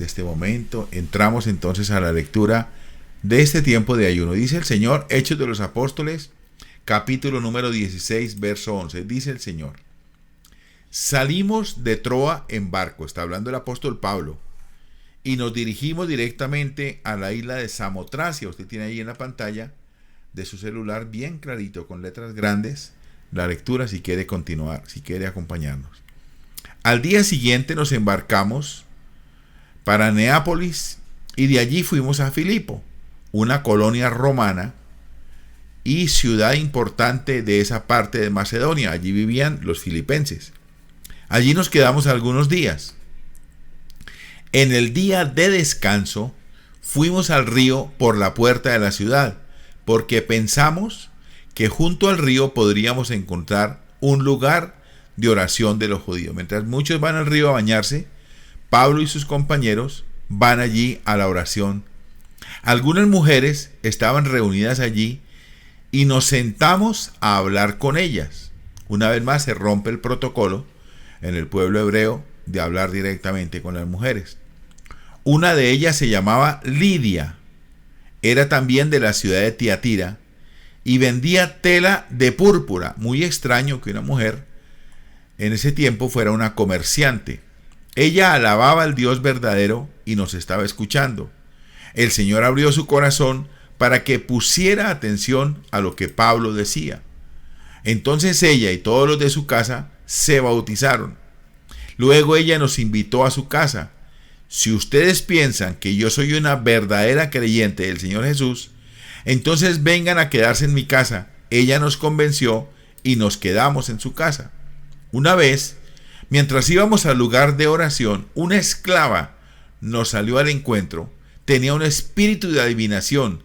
de este momento. Entramos entonces a la lectura de este tiempo de ayuno. Dice el Señor, Hechos de los Apóstoles, capítulo número 16, verso 11. Dice el Señor: salimos de Troa en barco, está hablando el apóstol Pablo, y nos dirigimos directamente a la isla de Samotracia. Usted tiene ahí en la pantalla de su celular bien clarito, con letras grandes, la lectura si quiere continuar, si quiere acompañarnos. Al día siguiente nos embarcamos para Neápolis y de allí fuimos a Filipo, una colonia romana y ciudad importante de esa parte de Macedonia. Allí vivían los filipenses. Allí nos quedamos algunos días. En el día de descanso fuimos al río por la puerta de la ciudad, porque pensamos que junto al río podríamos encontrar un lugar de oración de los judíos. Mientras muchos van al río a bañarse, Pablo y sus compañeros van allí a la oración. Algunas mujeres estaban reunidas allí y nos sentamos a hablar con ellas. Una vez más se rompe el protocolo en el pueblo hebreo de hablar directamente con las mujeres. Una de ellas se llamaba Lidia, era también de la ciudad de Tiatira y vendía tela de púrpura. Muy extraño que una mujer en ese tiempo fuera una comerciante. Ella alababa al Dios verdadero y nos estaba escuchando. El Señor abrió su corazón para que pusiera atención a lo que Pablo decía. Entonces ella y todos los de su casa se bautizaron. Luego ella nos invitó a su casa. Si ustedes piensan que yo soy una verdadera creyente del Señor Jesús, entonces vengan a quedarse en mi casa. Ella nos convenció y nos quedamos en su casa. Una vez, mientras íbamos al lugar de oración, una esclava nos salió al encuentro. Tenía un espíritu de adivinación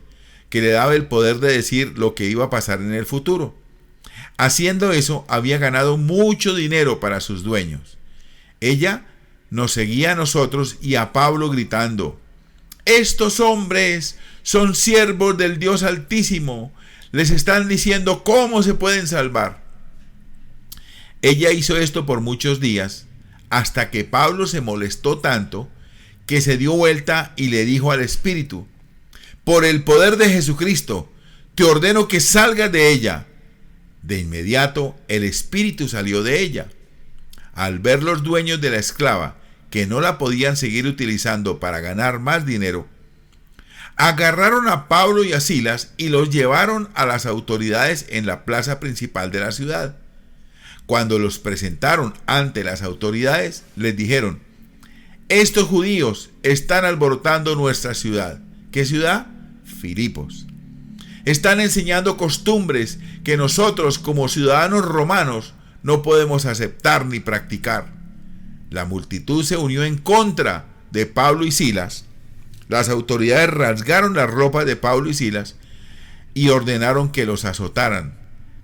que le daba el poder de decir lo que iba a pasar en el futuro. Haciendo eso, había ganado mucho dinero para sus dueños. Ella nos seguía a nosotros y a Pablo gritando: estos hombres son siervos del Dios Altísimo. Les están diciendo cómo se pueden salvar. Ella hizo esto por muchos días, hasta que Pablo se molestó tanto que se dio vuelta y le dijo al espíritu: por el poder de Jesucristo, te ordeno que salgas de ella. De inmediato el espíritu salió de ella. Al ver los dueños de la esclava que no la podían seguir utilizando para ganar más dinero, agarraron a Pablo y a Silas y los llevaron a las autoridades en la plaza principal de la ciudad. Cuando los presentaron ante las autoridades, les dijeron: estos judíos están alborotando nuestra ciudad. ¿Qué ciudad? Filipos. Están enseñando costumbres que nosotros como ciudadanos romanos no podemos aceptar ni practicar. La multitud se unió en contra de Pablo y Silas. Las autoridades rasgaron las ropas de Pablo y Silas y ordenaron que los azotaran.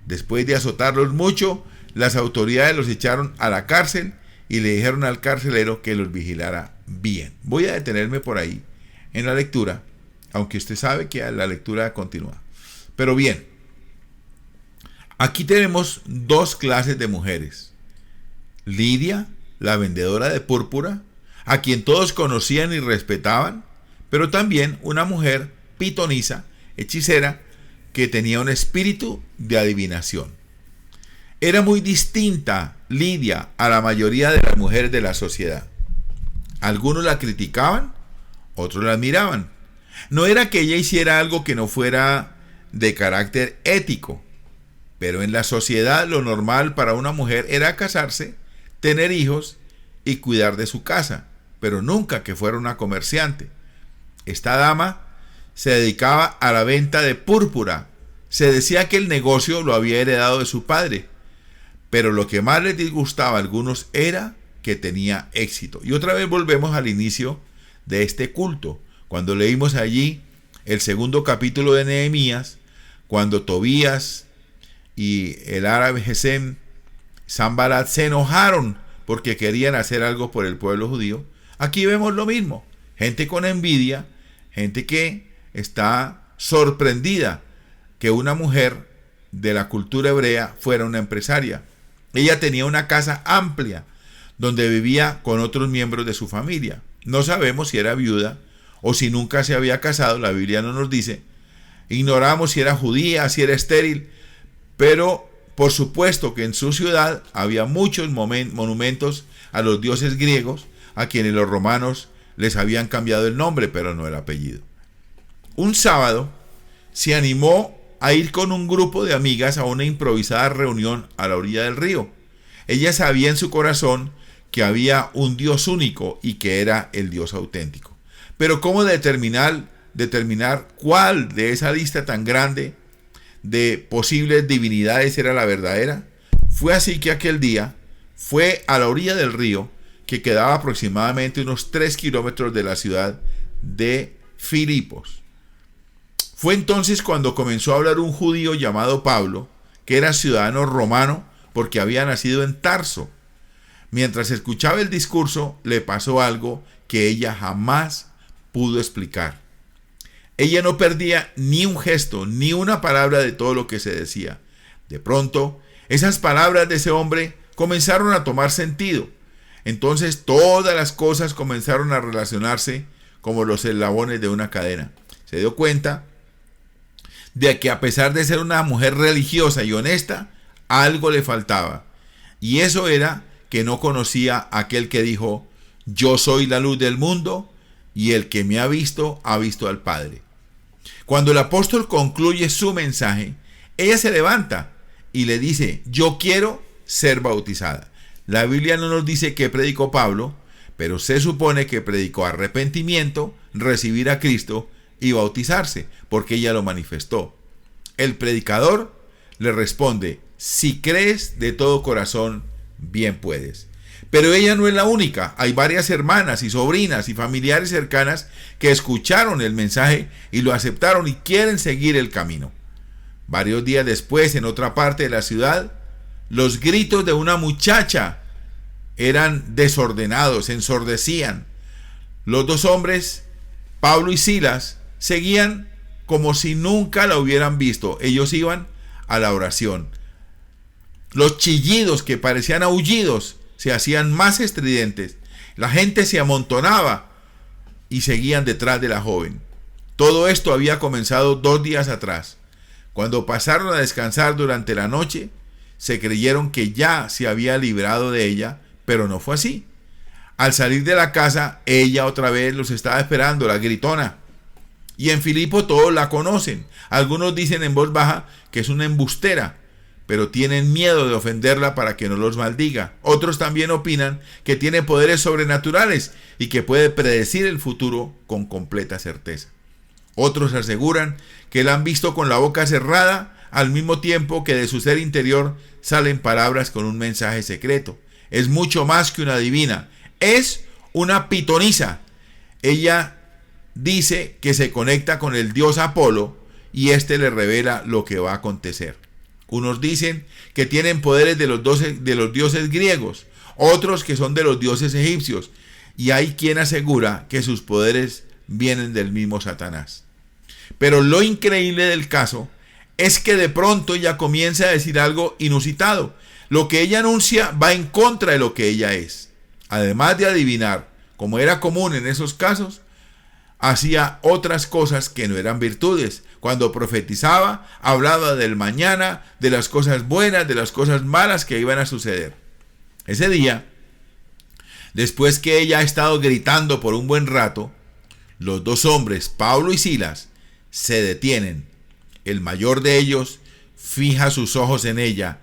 Después de azotarlos mucho, las autoridades los echaron a la cárcel y le dijeron al carcelero que los vigilara bien. Voy a detenerme por ahí en la lectura, aunque usted sabe que la lectura continúa. Pero bien, aquí tenemos dos clases de mujeres. Lidia, la vendedora de púrpura, a quien todos conocían y respetaban, pero también una mujer pitonisa, hechicera, que tenía un espíritu de adivinación. Era muy distinta Lidia a la mayoría de las mujeres de la sociedad. Algunos la criticaban, otros la admiraban. No era que ella hiciera algo que no fuera de carácter ético, pero en la sociedad lo normal para una mujer era casarse, tener hijos y cuidar de su casa, pero nunca que fuera una comerciante. Esta dama se dedicaba a la venta de púrpura. Se decía que el negocio lo había heredado de su padre, pero lo que más les disgustaba a algunos era que tenía éxito. Y otra vez volvemos al inicio de este culto, cuando leímos allí el segundo capítulo de Nehemías, cuando Tobías y el árabe Gesem, Sanbalat, se enojaron porque querían hacer algo por el pueblo judío. Aquí vemos lo mismo, gente con envidia, gente que está sorprendida que una mujer de la cultura hebrea fuera una empresaria. Ella tenía una casa amplia donde vivía con otros miembros de su familia. No sabemos si era viuda o si nunca se había casado, la Biblia no nos dice. Ignoramos si era judía, si era estéril, pero por supuesto que en su ciudad había muchos monumentos a los dioses griegos, a quienes los romanos les habían cambiado el nombre, pero no el apellido. Un sábado se animó a ir con un grupo de amigas a una improvisada reunión a la orilla del río. Ella sabía en su corazón que había un Dios único y que era el Dios auténtico. Pero ¿cómo determinar cuál de esa lista tan grande de posibles divinidades era la verdadera? Fue así que aquel día fue a la orilla del río, que quedaba aproximadamente unos 3 kilómetros de la ciudad de Filipos. Fue entonces cuando comenzó a hablar un judío llamado Pablo, que era ciudadano romano porque había nacido en Tarso. Mientras escuchaba el discurso, le pasó algo que ella jamás pudo explicar. Ella no perdía ni un gesto, ni una palabra de todo lo que se decía. De pronto, esas palabras de ese hombre comenzaron a tomar sentido. Entonces todas las cosas comenzaron a relacionarse como los eslabones de una cadena. Se dio cuenta de que a pesar de ser una mujer religiosa y honesta, algo le faltaba. Y eso era que no conocía a aquel que dijo: yo soy la luz del mundo, y el que me ha visto al Padre. Cuando el apóstol concluye su mensaje, ella se levanta y le dice: yo quiero ser bautizada. La Biblia no nos dice qué predicó Pablo, pero se supone que predicó arrepentimiento, recibir a Cristo y bautizarse, porque ella lo manifestó. El predicador le responde: si crees de todo corazón, bien puedes. Pero ella no es la única. Hay varias hermanas y sobrinas y familiares cercanas que escucharon el mensaje y lo aceptaron y quieren seguir el camino. Varios días después, en otra parte de la ciudad, los gritos de una muchacha eran desordenados, ensordecían. Los dos hombres, Pablo y Silas, seguían como si nunca la hubieran visto. Ellos iban a la oración. Los chillidos, que parecían aullidos, se hacían más estridentes. La gente se amontonaba y seguían detrás de la joven. Todo esto había comenzado 2 días atrás. Cuando pasaron a descansar durante la noche, se creyeron que ya se había librado de ella, pero no fue así. Al salir de la casa, ella otra vez los estaba esperando, la gritona. Y en Filipo todos la conocen. Algunos dicen en voz baja que es una embustera, pero tienen miedo de ofenderla para que no los maldiga. Otros también opinan que tiene poderes sobrenaturales y que puede predecir el futuro con completa certeza. Otros aseguran que la han visto con la boca cerrada, al mismo tiempo que de su ser interior salen palabras con un mensaje secreto. Es mucho más que una divina, es una pitonisa. Ella dice que se conecta con el dios Apolo y éste le revela lo que va a acontecer. Unos dicen que tienen poderes de los dioses griegos, otros que son de los dioses egipcios, y hay quien asegura que sus poderes vienen del mismo Satanás. Pero lo increíble del caso es que de pronto ella comienza a decir algo inusitado. Lo que ella anuncia va en contra de lo que ella es. Además de adivinar, como era común en esos casos, hacía otras cosas que no eran virtudes. Cuando profetizaba, hablaba del mañana, de las cosas buenas, de las cosas malas que iban a suceder. Ese día, después que ella ha estado gritando por un buen rato, los dos hombres, Pablo y Silas, se detienen. El mayor de ellos fija sus ojos en ella.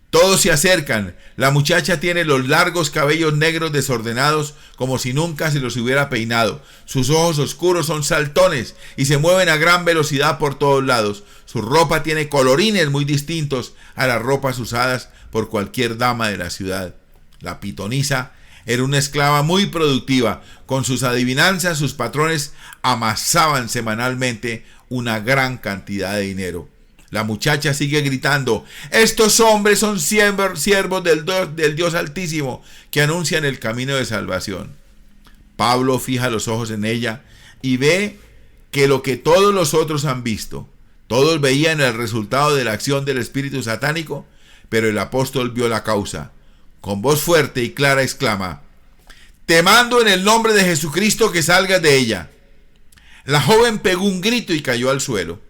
Todos se acercan. La muchacha tiene los largos cabellos negros desordenados como si nunca se los hubiera peinado. Sus ojos oscuros son saltones y se mueven a gran velocidad por todos lados. Su ropa tiene colorines muy distintos a las ropas usadas por cualquier dama de la ciudad. La pitonisa era una esclava muy productiva. Con sus adivinanzas, sus patrones amasaban semanalmente una gran cantidad de dinero. La muchacha sigue gritando: estos hombres son siervos del Dios Altísimo, que anuncian el camino de salvación. Pablo fija los ojos en ella y ve que lo que todos los otros han visto. Todos veían el resultado de la acción del espíritu satánico, pero el apóstol vio la causa. Con voz fuerte y clara exclama: te mando en el nombre de Jesucristo que salgas de ella. La joven pegó un grito y cayó al suelo.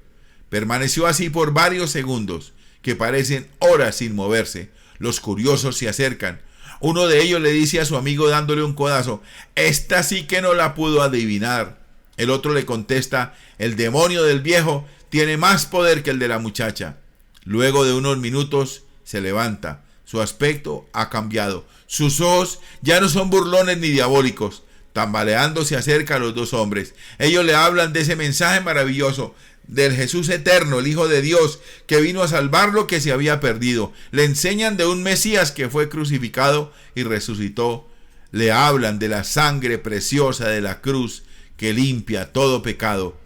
Permaneció así por varios segundos, que parecen horas sin moverse. Los curiosos se acercan. Uno de ellos le dice a su amigo dándole un codazo: esta sí que no la pudo adivinar. El otro le contesta: el demonio del viejo tiene más poder que el de la muchacha. Luego de unos minutos se levanta. Su aspecto ha cambiado. Sus ojos ya no son burlones ni diabólicos. Tambaleando se acerca a los dos hombres. Ellos le hablan de ese mensaje maravilloso, del Jesús eterno, el Hijo de Dios, que vino a salvar lo que se había perdido. Le enseñan de un Mesías que fue crucificado y resucitó. Le hablan de la sangre preciosa de la cruz que limpia todo pecado.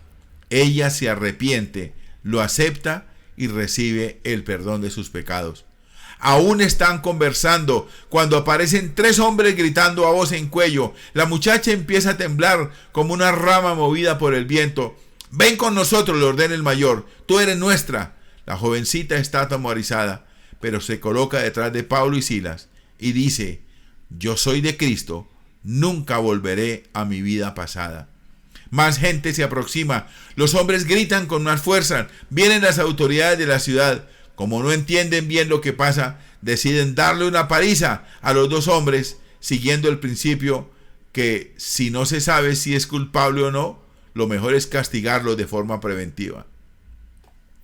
Ella se arrepiente, lo acepta y recibe el perdón de sus pecados. Aún están conversando cuando aparecen tres hombres gritando a voz en cuello. La muchacha empieza a temblar como una rama movida por el viento. Ven con nosotros, le ordena el mayor. Tú eres nuestra. La jovencita está atemorizada, pero se coloca detrás de Pablo y Silas y dice: yo soy de Cristo, nunca volveré a mi vida pasada. Más gente se aproxima. Los hombres gritan con más fuerza. Vienen las autoridades de la ciudad. Como no entienden bien lo que pasa, deciden darle una paliza a los dos hombres, siguiendo el principio que si no se sabe si es culpable o no, lo mejor es castigarlo de forma preventiva.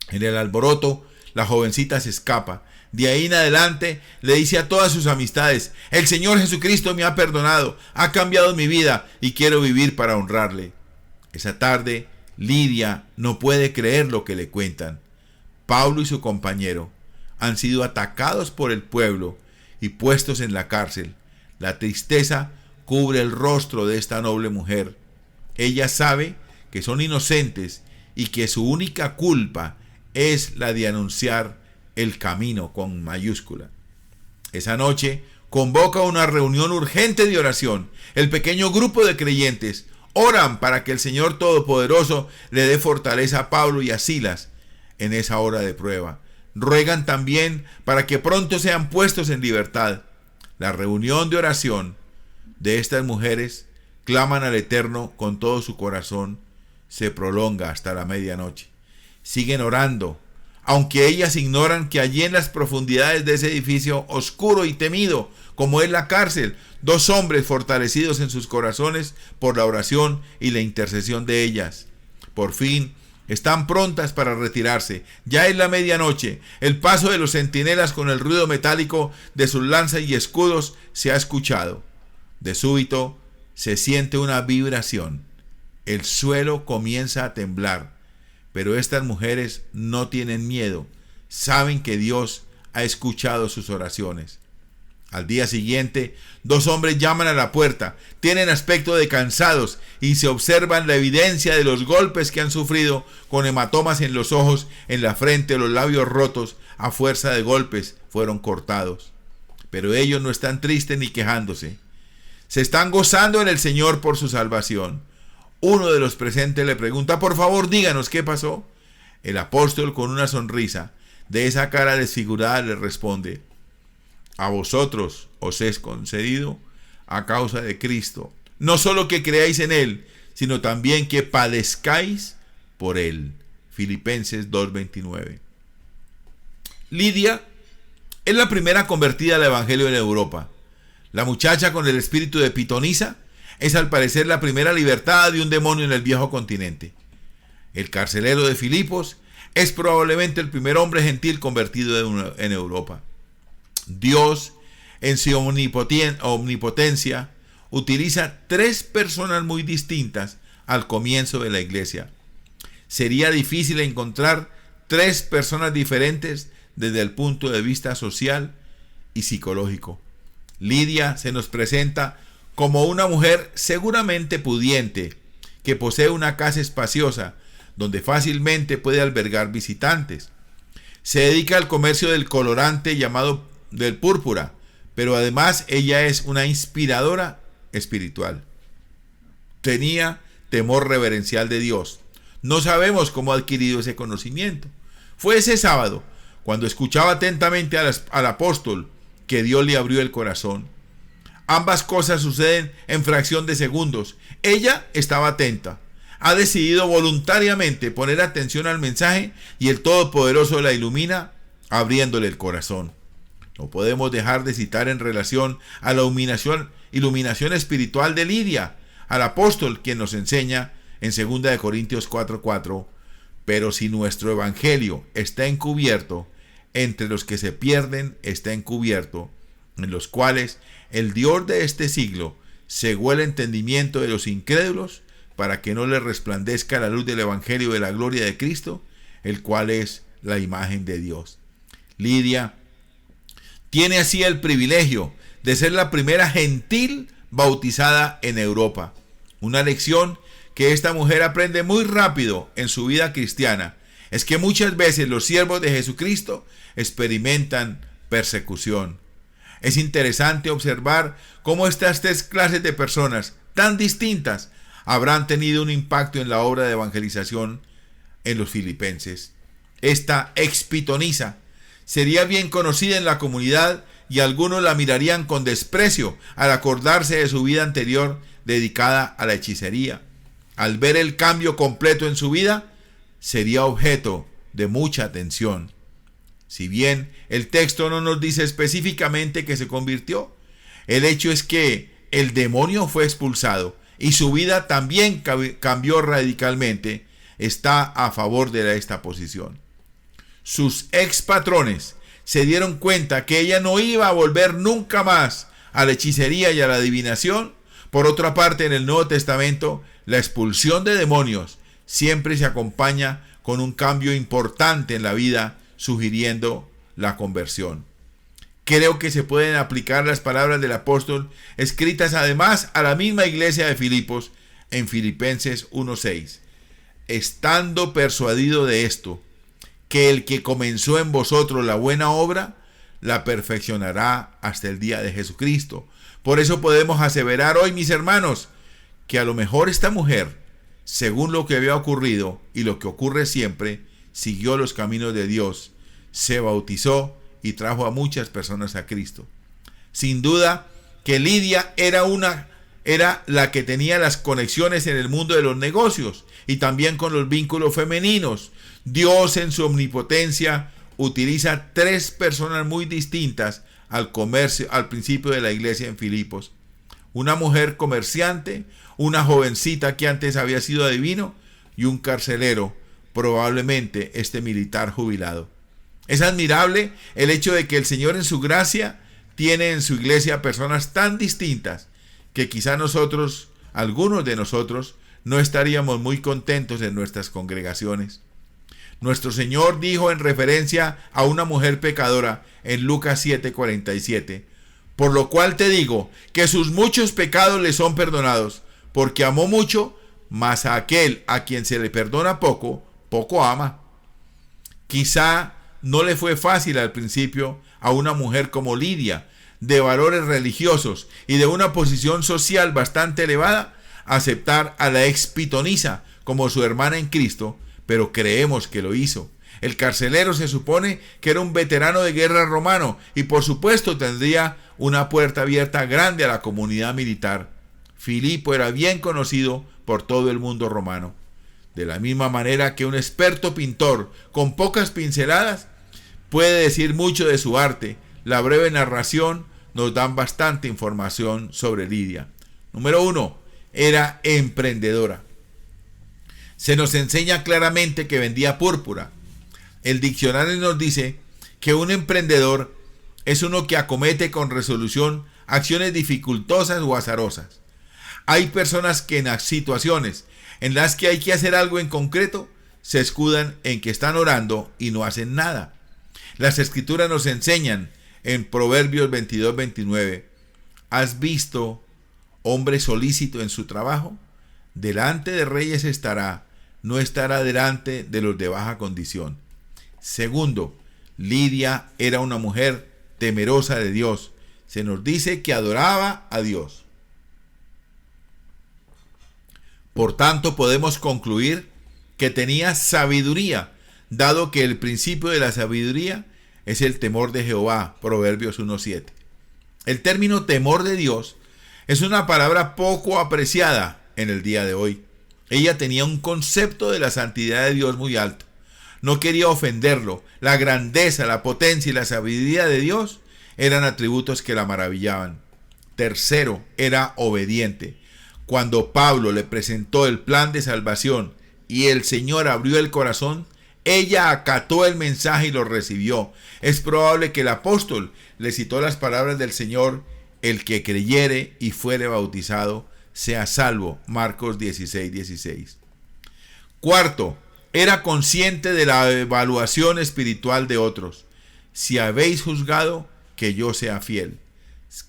En el alboroto, la jovencita se escapa. De ahí en adelante le dice a todas sus amistades: el Señor Jesucristo me ha perdonado, ha cambiado mi vida y quiero vivir para honrarle. Esa tarde, Lidia no puede creer lo que le cuentan. Pablo y su compañero han sido atacados por el pueblo y puestos en la cárcel. La tristeza cubre el rostro de esta noble mujer. Ella sabe que son inocentes y que su única culpa es la de anunciar el camino con mayúscula. Esa noche convoca una reunión urgente de oración. El pequeño grupo de creyentes oran para que el Señor Todopoderoso le dé fortaleza a Pablo y a Silas en esa hora de prueba. Ruegan también para que pronto sean puestos en libertad. La reunión de oración de estas mujeres claman al Eterno con todo su corazón. Se prolonga hasta la medianoche. Siguen orando, aunque ellas ignoran que allí en las profundidades de ese edificio oscuro y temido, como es la cárcel, dos hombres fortalecidos en sus corazones por la oración y la intercesión de ellas. Por fin, están prontas para retirarse. Ya es la medianoche. El paso de los centinelas con el ruido metálico de sus lanzas y escudos se ha escuchado. De súbito se siente una vibración. El suelo comienza a temblar. Pero estas mujeres no tienen miedo. Saben que Dios ha escuchado sus oraciones. Al día siguiente, dos hombres llaman a la puerta. Tienen aspecto de cansados y se observan la evidencia de los golpes que han sufrido, con hematomas en los ojos, en la frente, los labios rotos. A fuerza de golpes fueron cortados. Pero ellos no están tristes ni quejándose. Se están gozando en el Señor por su salvación. Uno de los presentes le pregunta: por favor, díganos qué pasó. El apóstol, con una sonrisa de esa cara desfigurada, le responde: a vosotros os es concedido, a causa de Cristo, no solo que creáis en Él, sino también que padezcáis por Él. Filipenses 2:29. Lidia es la primera convertida al Evangelio en Europa. La muchacha con el espíritu de pitonisa es al parecer la primera libertada de un demonio en el viejo continente. El carcelero de Filipos es probablemente el primer hombre gentil convertido en Europa. Dios, en su omnipotencia, utiliza tres personas muy distintas al comienzo de la iglesia. Sería difícil encontrar tres personas diferentes desde el punto de vista social y psicológico. Lidia se nos presenta como una mujer seguramente pudiente, que posee una casa espaciosa, donde fácilmente puede albergar visitantes. Se dedica al comercio del colorante llamado del púrpura, pero además ella es una inspiradora espiritual. Tenía temor reverencial de Dios. No sabemos cómo ha adquirido ese conocimiento. Fue ese sábado, cuando escuchaba atentamente al apóstol, que Dios le abrió el corazón. Ambas cosas suceden en fracción de segundos. Ella estaba atenta. Ha decidido voluntariamente poner atención al mensaje y el Todopoderoso la ilumina abriéndole el corazón. No podemos dejar de citar en relación a la iluminación espiritual de Lidia, al apóstol, quien nos enseña en 2 Corintios 4:4, pero si nuestro evangelio está encubierto, entre los que se pierden está encubierto, en los cuales el Dios de este siglo cegó el entendimiento de los incrédulos, para que no les resplandezca la luz del evangelio de la gloria de Cristo, el cual es la imagen de Dios. Lidia tiene así el privilegio de ser la primera gentil bautizada en Europa. Una lección que esta mujer aprende muy rápido en su vida cristiana es que muchas veces los siervos de Jesucristo experimentan persecución. Es interesante observar cómo estas tres clases de personas tan distintas habrán tenido un impacto en la obra de evangelización en los filipenses. Esta expitonisa sería bien conocida en la comunidad y algunos la mirarían con desprecio al acordarse de su vida anterior dedicada a la hechicería. Al ver el cambio completo en su vida, sería objeto de mucha atención. Si bien el texto no nos dice específicamente que se convirtió, el hecho es que el demonio fue expulsado y su vida también cambió radicalmente. Está a favor de esta posición. Sus ex patrones se dieron cuenta que ella no iba a volver nunca más a la hechicería y a la adivinación. Por otra parte, en el Nuevo Testamento, la expulsión de demonios siempre se acompaña con un cambio importante en la vida, sugiriendo la conversión. Creo que se pueden aplicar las palabras del apóstol, escritas además a la misma iglesia de Filipos, en Filipenses 1:6. Estando persuadido de esto, que el que comenzó en vosotros la buena obra, la perfeccionará hasta el día de Jesucristo. Por eso podemos aseverar hoy, mis hermanos, que a lo mejor esta mujer, según lo que había ocurrido y lo que ocurre siempre, siguió los caminos de Dios, se bautizó y trajo a muchas personas a Cristo. Sin duda que Lidia era la que tenía las conexiones en el mundo de los negocios y también con los vínculos femeninos. Dios, en su omnipotencia, utiliza tres personas muy distintas al principio de la iglesia en Filipos. Una mujer comerciante, una jovencita que antes había sido adivino y un carcelero, probablemente militar jubilado. Es admirable el hecho de que el Señor en su gracia tiene en su iglesia personas tan distintas que quizá algunos de nosotros, no estaríamos muy contentos en nuestras congregaciones. Nuestro Señor dijo en referencia a una mujer pecadora en Lucas 7:47, por lo cual te digo que sus muchos pecados le son perdonados, porque amó mucho, mas a aquel a quien se le perdona poco, poco ama. Quizá no le fue fácil al principio a una mujer como Lidia, de valores religiosos y de una posición social bastante elevada, aceptar a la expitonisa como su hermana en Cristo, pero creemos que lo hizo. El carcelero se supone que era un veterano de guerra romano y por supuesto tendría una puerta abierta grande a la comunidad militar. Filipo era bien conocido por todo el mundo romano. De la misma manera que un experto pintor con pocas pinceladas puede decir mucho de su arte, la breve narración nos da bastante información sobre Lidia. Número 1. Era emprendedora. Se nos enseña claramente que vendía púrpura. El diccionario nos dice que un emprendedor es uno que acomete con resolución acciones dificultosas o azarosas. Hay personas que en situaciones en las que hay que hacer algo en concreto, se escudan en que están orando y no hacen nada. Las escrituras nos enseñan en Proverbios 22:29, ¿has visto hombre solícito en su trabajo? Delante de reyes estará, no estará delante de los de baja condición. Segundo, Lidia era una mujer temerosa de Dios. Se nos dice que adoraba a Dios. Por tanto, podemos concluir que tenía sabiduría, dado que el principio de la sabiduría es el temor de Jehová, Proverbios 1:7. El término temor de Dios es una palabra poco apreciada en el día de hoy. Ella tenía un concepto de la santidad de Dios muy alto. No quería ofenderlo. La grandeza, la potencia y la sabiduría de Dios eran atributos que la maravillaban. Tercero, era obediente. Cuando Pablo le presentó el plan de salvación y el Señor abrió el corazón, ella acató el mensaje y lo recibió. Es probable que el apóstol le citó las palabras del Señor: el que creyere y fuere bautizado sea salvo. Marcos 16:16. Cuarto, era consciente de la evaluación espiritual de otros. Si habéis juzgado, que yo sea fiel.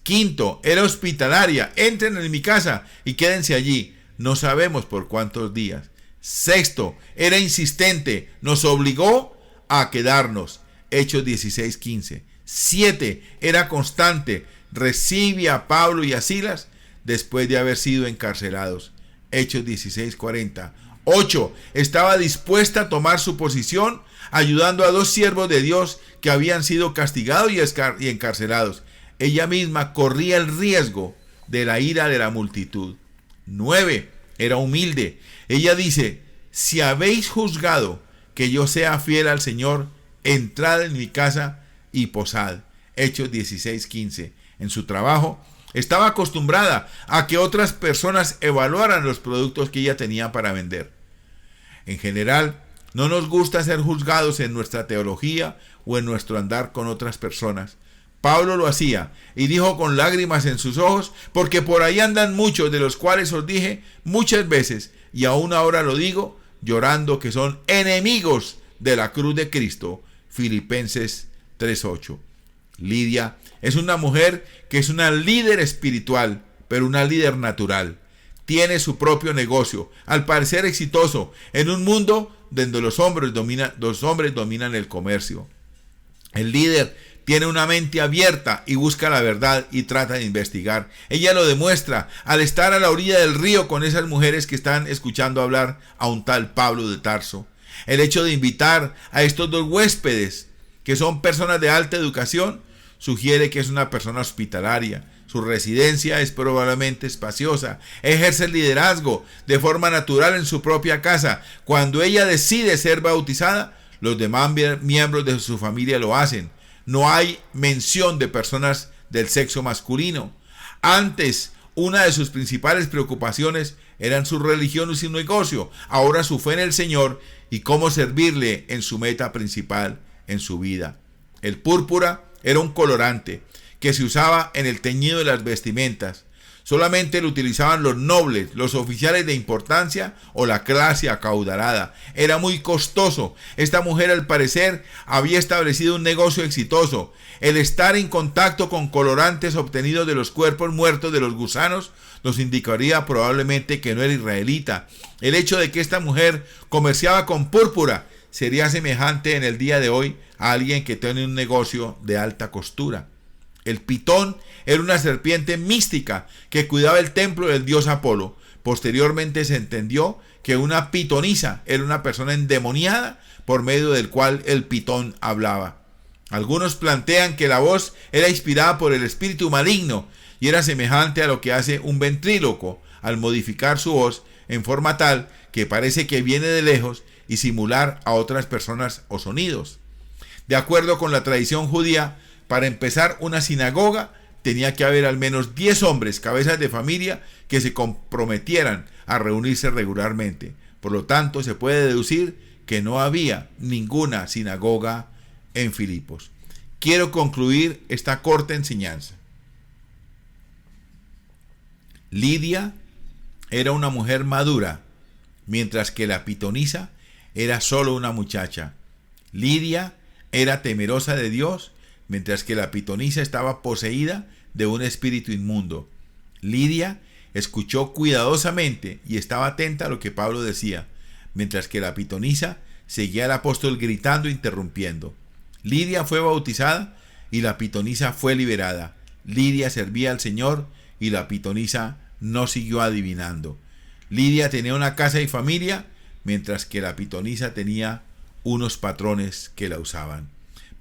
Quinto, era hospitalaria. Entren en mi casa y quédense allí. No sabemos por cuántos días. Sexto, era insistente. Nos obligó a quedarnos. Hechos 16:15. 7. Era constante. Recibe a Pablo y a Silas después de haber sido encarcelados. Hechos 16:40. 8. Estaba dispuesta a tomar su posición, ayudando a 2 siervos de Dios que habían sido castigados y encarcelados. Ella misma corría el riesgo de la ira de la multitud. 9. Era humilde. Ella dice: si habéis juzgado que yo sea fiel al Señor, entrad en mi casa y posad. Hechos 16:15. En su trabajo estaba acostumbrada a que otras personas evaluaran los productos que ella tenía para vender. En general, no nos gusta ser juzgados en nuestra teología o en nuestro andar con otras personas. Pablo lo hacía y dijo con lágrimas en sus ojos: porque por ahí andan muchos, de los cuales os dije muchas veces, y aún ahora lo digo, llorando, que son enemigos de la cruz de Cristo. Filipenses 3:8. Lidia es una mujer que es una líder espiritual, pero una líder natural. Tiene su propio negocio, al parecer exitoso, en un mundo donde los hombres dominan el comercio. El líder tiene una mente abierta y busca la verdad y trata de investigar. Ella lo demuestra al estar a la orilla del río con esas mujeres que están escuchando hablar a un tal Pablo de Tarso. El hecho de invitar a estos 2 huéspedes, que son personas de alta educación, sugiere que es una persona hospitalaria. Su residencia es probablemente espaciosa. Ejerce el liderazgo de forma natural en su propia casa. Cuando ella decide ser bautizada, los demás miembros de su familia lo hacen. No hay mención de personas del sexo masculino. Antes, una de sus principales preocupaciones eran su religión y su negocio. Ahora su fe en el Señor y cómo servirle en su meta principal en su vida. El púrpura era un colorante que se usaba en el teñido de las vestimentas. Solamente lo utilizaban los nobles, los oficiales de importancia o la clase acaudalada. Era muy costoso. Esta mujer, al parecer, había establecido un negocio exitoso. El estar en contacto con colorantes obtenidos de los cuerpos muertos de los gusanos nos indicaría probablemente que no era israelita. El hecho de que esta mujer comerciaba con púrpura sería semejante en el día de hoy a alguien que tiene un negocio de alta costura. El pitón era una serpiente mística que cuidaba el templo del dios Apolo. Posteriormente se entendió que una pitonisa era una persona endemoniada por medio del cual el pitón hablaba. Algunos plantean que la voz era inspirada por el espíritu maligno y era semejante a lo que hace un ventríloco al modificar su voz en forma tal que parece que viene de lejos y simular a otras personas o sonidos. De acuerdo con la tradición judía, para empezar una sinagoga tenía que haber al menos 10 hombres, cabezas de familia, que se comprometieran a reunirse regularmente. Por lo tanto, se puede deducir que no había ninguna sinagoga en Filipos. Quiero concluir esta corta enseñanza. Lidia era una mujer madura, mientras que la pitonisa era solo una muchacha. Lidia era temerosa de Dios, mientras que la pitonisa estaba poseída de un espíritu inmundo. Lidia escuchó cuidadosamente y estaba atenta a lo que Pablo decía, mientras que la pitonisa seguía al apóstol gritando e interrumpiendo. Lidia fue bautizada y la pitonisa fue liberada. Lidia servía al Señor y la pitonisa no siguió adivinando. Lidia tenía una casa y familia, mientras que la pitonisa tenía unos patrones que la usaban.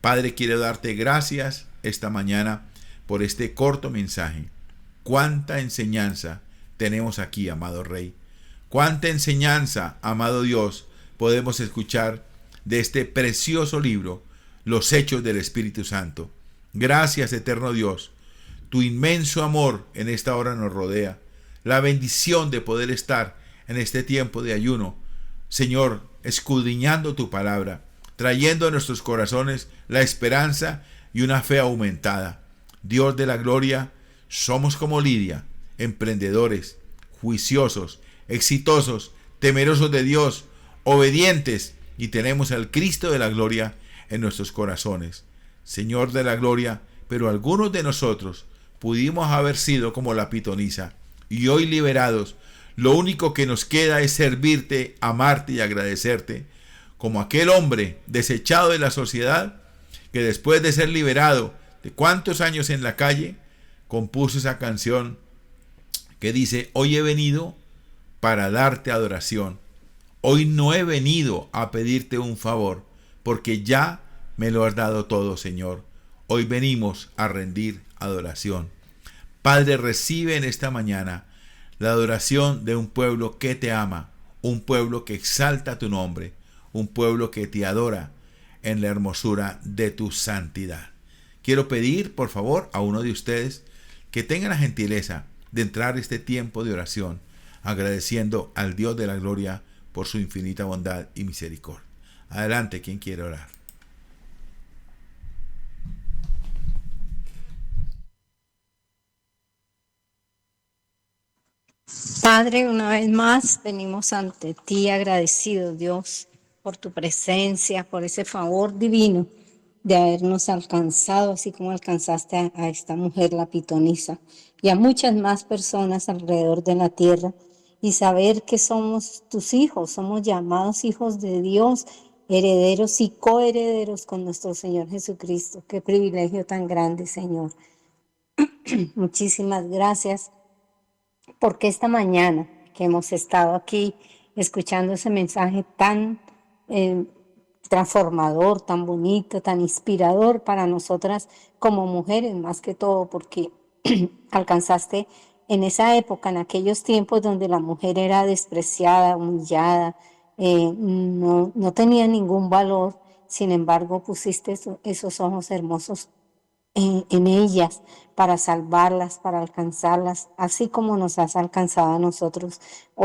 Padre, quiero darte gracias esta mañana por este corto mensaje. Cuánta enseñanza tenemos aquí, amado Rey. Cuánta enseñanza, amado Dios, podemos escuchar de este precioso libro, Los Hechos del Espíritu Santo. Gracias, eterno Dios. Tu inmenso amor en esta hora nos rodea. La bendición de poder estar en este tiempo de ayuno, Señor, escudriñando tu palabra, trayendo a nuestros corazones la esperanza y una fe aumentada. Dios de la gloria, somos como Lidia, emprendedores, juiciosos, exitosos, temerosos de Dios, obedientes, y tenemos al Cristo de la gloria en nuestros corazones. Señor de la gloria, pero algunos de nosotros pudimos haber sido como la pitonisa, y hoy liberados, lo único que nos queda es servirte, amarte y agradecerte, como aquel hombre desechado de la sociedad, que después de ser liberado de cuántos años en la calle, compuso esa canción que dice: hoy he venido para darte adoración. Hoy no he venido a pedirte un favor, porque ya me lo has dado todo, Señor. Hoy venimos a rendir adoración. Padre, recibe en esta mañana la adoración de un pueblo que te ama, un pueblo que exalta tu nombre, un pueblo que te adora en la hermosura de tu santidad. Quiero pedir, por favor, a uno de ustedes que tenga la gentileza de entrar este tiempo de oración, agradeciendo al Dios de la gloria por su infinita bondad y misericordia. Adelante, quien quiere orar. Padre, una vez más venimos ante ti agradecidos, Dios, por tu presencia, por ese favor divino de habernos alcanzado, así como alcanzaste a esta mujer, la pitonisa, y a muchas más personas alrededor de la tierra, y saber que somos tus hijos, somos llamados hijos de Dios, herederos y coherederos con nuestro Señor Jesucristo. Qué privilegio tan grande, Señor. Muchísimas gracias, porque esta mañana que hemos estado aquí escuchando ese mensaje tan transformador, tan bonito, tan inspirador para nosotras como mujeres, más que todo, porque alcanzaste en esa época, en aquellos tiempos donde la mujer era despreciada, humillada, no tenía ningún valor. Sin embargo, pusiste esos ojos hermosos en ellas para salvarlas, para alcanzarlas, así como nos has alcanzado a nosotros.